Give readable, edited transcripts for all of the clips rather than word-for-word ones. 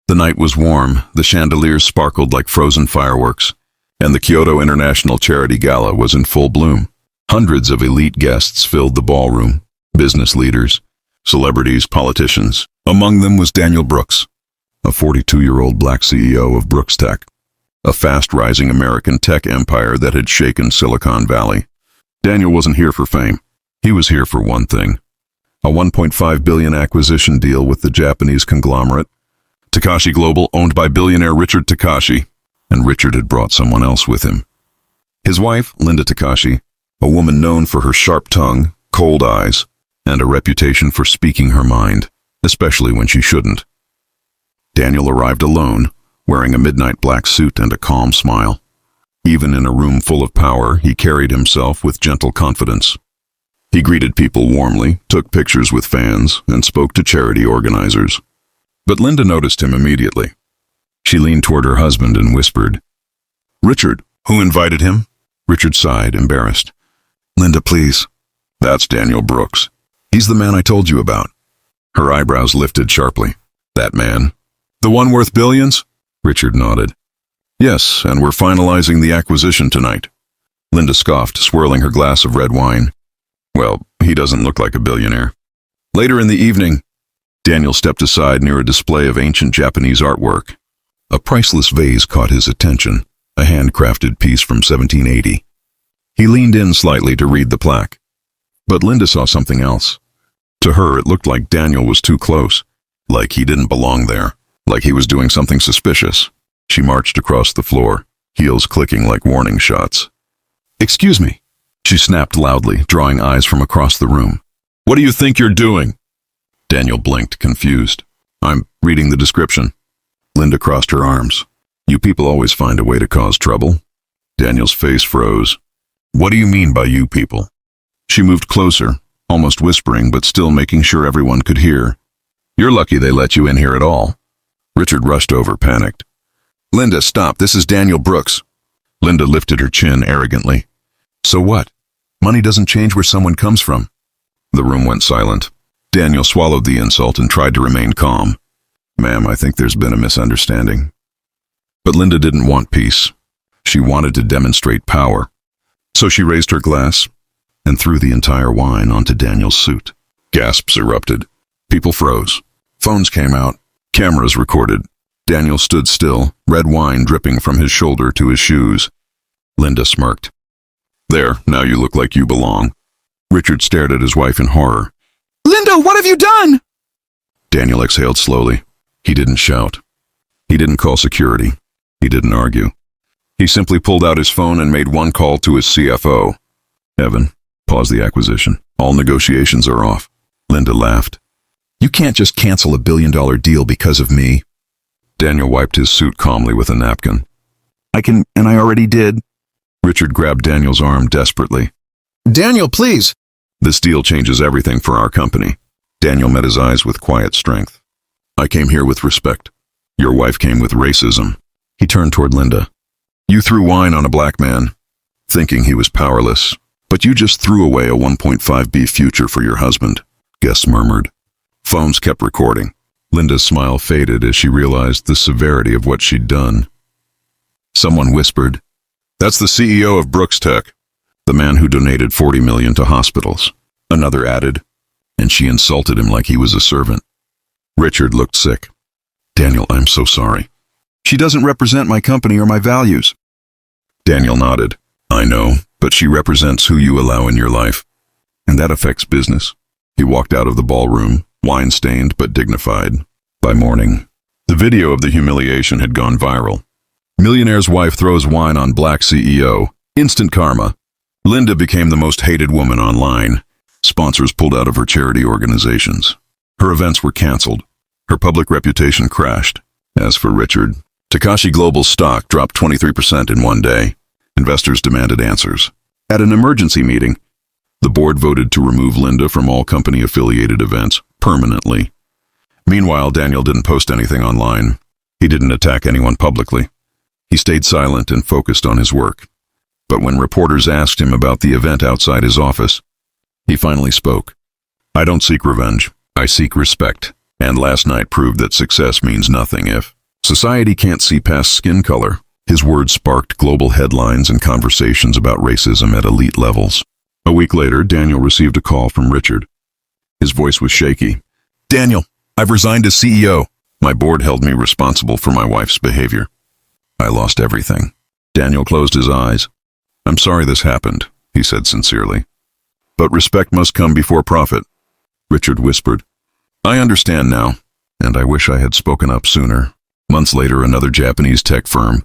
The night was warm, the chandeliers sparkled like frozen fireworks, and the Kyoto International Charity Gala was in full bloom. Hundreds of elite guests filled the ballroom, business leaders, celebrities, politicians. Among them was Daniel Brooks, a 42-year-old black CEO of Brooks Tech, a fast-rising American tech empire that had shaken Silicon Valley. Daniel wasn't here for fame. He was here for one thing: a $1.5 billion acquisition deal with the Japanese conglomerate Takashi Global, owned by billionaire Richard Takashi, and Richard had brought someone else with him. His wife, Linda Takashi, a woman known for her sharp tongue, cold eyes, and a reputation for speaking her mind, especially when she shouldn't. Daniel arrived alone, wearing a midnight black suit and a calm smile. Even in a room full of power, he carried himself with gentle confidence. He greeted people warmly, took pictures with fans, and spoke to charity organizers. But Linda noticed him immediately. She leaned toward her husband and whispered, "Richard, who invited him?" Richard sighed, embarrassed. "Linda, please." "That's Daniel Brooks. He's the man I told you about." Her eyebrows lifted sharply. "That man? The one worth billions?" Richard nodded. "Yes, and we're finalizing the acquisition tonight." Linda scoffed, swirling her glass of red wine. "Well, he doesn't look like a billionaire." Later in the evening, Daniel stepped aside near a display of ancient Japanese artwork. A priceless vase caught his attention, a handcrafted piece from 1780. He leaned in slightly to read the plaque. But Linda saw something else. To her, it looked like Daniel was too close, like he didn't belong there, like he was doing something suspicious. She marched across the floor, heels clicking like warning shots. "Excuse me," she snapped loudly, drawing eyes from across the room. "What do you think you're doing?" Daniel blinked, confused. "I'm reading the description." Linda crossed her arms. "You people always find a way to cause trouble." Daniel's face froze. "What do you mean by you people?" She moved closer, almost whispering, but still making sure everyone could hear. "You're lucky they let you in here at all." Richard rushed over, panicked. "Linda, stop. This is Daniel Brooks." Linda lifted her chin arrogantly. "So what? Money doesn't change where someone comes from." The room went silent. Daniel swallowed the insult and tried to remain calm. "Ma'am, I think there's been a misunderstanding." But Linda didn't want peace. She wanted to demonstrate power. So she raised her glass and threw the entire wine onto Daniel's suit. Gasps erupted. People froze. Phones came out. Cameras recorded. Daniel stood still, red wine dripping from his shoulder to his shoes. Linda smirked. "There, now you look like you belong." Richard stared at his wife in horror. "Linda, what have you done?" Daniel exhaled slowly. He didn't shout. He didn't call security. He didn't argue. He simply pulled out his phone and made one call to his CFO. "Evan, pause the acquisition. All negotiations are off." Linda laughed. "You can't just cancel a billion-dollar deal because of me." Daniel wiped his suit calmly with a napkin. "I can, and I already did." Richard grabbed Daniel's arm desperately. "Daniel, please!" "This deal changes everything for our company." Daniel met his eyes with quiet strength. "I came here with respect. Your wife came with racism." He turned toward Linda. "You threw wine on a black man, thinking he was powerless, but you just threw away a 1.5 B future for your husband," guests murmured. Phones kept recording. Linda's smile faded as she realized the severity of what she'd done. Someone whispered, "That's the CEO of Brooks Tech, the man who donated $40 million to hospitals." Another added, "And she insulted him like he was a servant." Richard looked sick. "Daniel, I'm so sorry." "She doesn't represent my company or my values." Daniel nodded. "I know, but she represents who you allow in your life. And that affects business." He walked out of the ballroom, wine-stained but dignified. By morning, the video of the humiliation had gone viral. Millionaire's wife throws wine on black CEO. Instant karma. Linda became the most hated woman online. Sponsors pulled out of her charity organizations. Her events were canceled. Her public reputation crashed. As for Richard, Takashi Global's stock dropped 23% in one day. Investors demanded answers. At an emergency meeting, the board voted to remove Linda from all company-affiliated events permanently. Meanwhile, Daniel didn't post anything online. He didn't attack anyone publicly. He stayed silent and focused on his work. But when reporters asked him about the event outside his office, he finally spoke. "I don't seek revenge. I seek respect. And last night proved that success means nothing if Society can't see past skin color. His words sparked global headlines and conversations about racism at elite levels. A week later, Daniel received a call from Richard. His voice was shaky. "Daniel, I've resigned as CEO. My board held me responsible for my wife's behavior. I lost everything." Daniel closed his eyes. "I'm sorry this happened," he said sincerely. "But respect must come before profit." Richard whispered, "I understand now, and I wish I had spoken up sooner." Months later, another Japanese tech firm,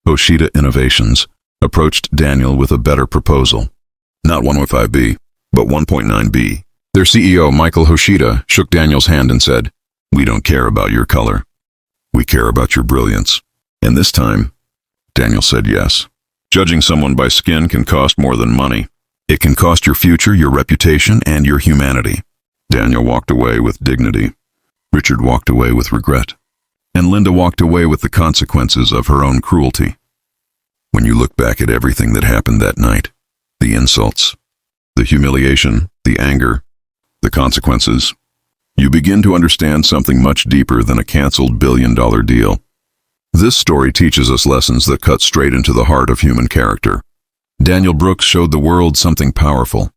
Hoshida Innovations, approached Daniel with a better proposal. Not 1.5B, but 1.9B. Their CEO, Michael Hoshida, shook Daniel's hand and said, "We don't care about your color. We care about your brilliance." And this time, Daniel said yes. Judging someone by skin can cost more than money. It can cost your future, your reputation, and your humanity. Daniel walked away with dignity. Richard walked away with regret. And Linda walked away with the consequences of her own cruelty. When you look back at everything that happened that night, the insults, the humiliation, the anger, the consequences, you begin to understand something much deeper than a canceled billion-dollar deal. This story teaches us lessons that cut straight into the heart of human character. Daniel Brooks showed the world something powerful.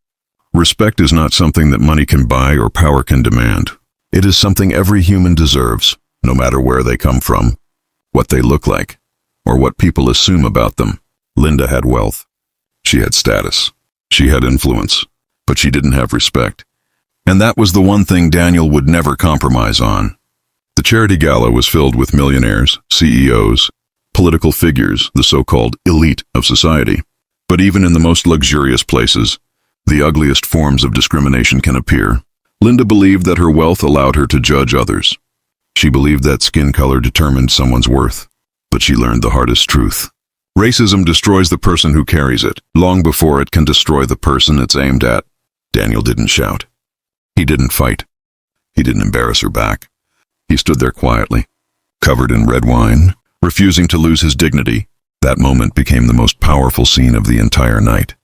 Respect is not something that money can buy or power can demand. It is something every human deserves, no matter where they come from, what they look like, or what people assume about them. Linda had wealth. She had status. She had influence. But she didn't have respect. And that was the one thing Daniel would never compromise on. The charity gala was filled with millionaires, CEOs, political figures, the so-called elite of society. But even in the most luxurious places, the ugliest forms of discrimination can appear. Linda believed that her wealth allowed her to judge others. She believed that skin color determined someone's worth. But she learned the hardest truth. Racism destroys the person who carries it, long before it can destroy the person it's aimed at. Daniel didn't shout. He didn't fight. He didn't embarrass her back. He stood there quietly, covered in red wine, refusing to lose his dignity. That moment became the most powerful scene of the entire night.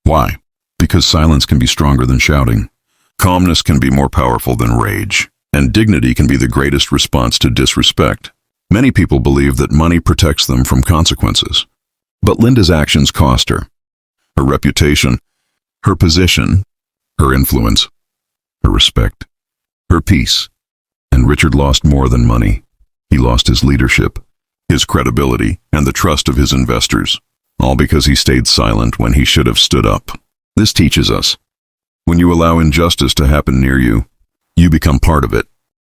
Why? Because silence can be stronger than shouting. Calmness can be more powerful than rage. And dignity can be the greatest response to disrespect. Many people believe that money protects them from consequences. But Linda's actions cost her. Her reputation, her position, her influence, her respect, her peace. And Richard lost more than money. He lost his leadership, his credibility, and the trust of his investors. All because he stayed silent when he should have stood up. This teaches us, when you allow injustice to happen near you, you become part of it.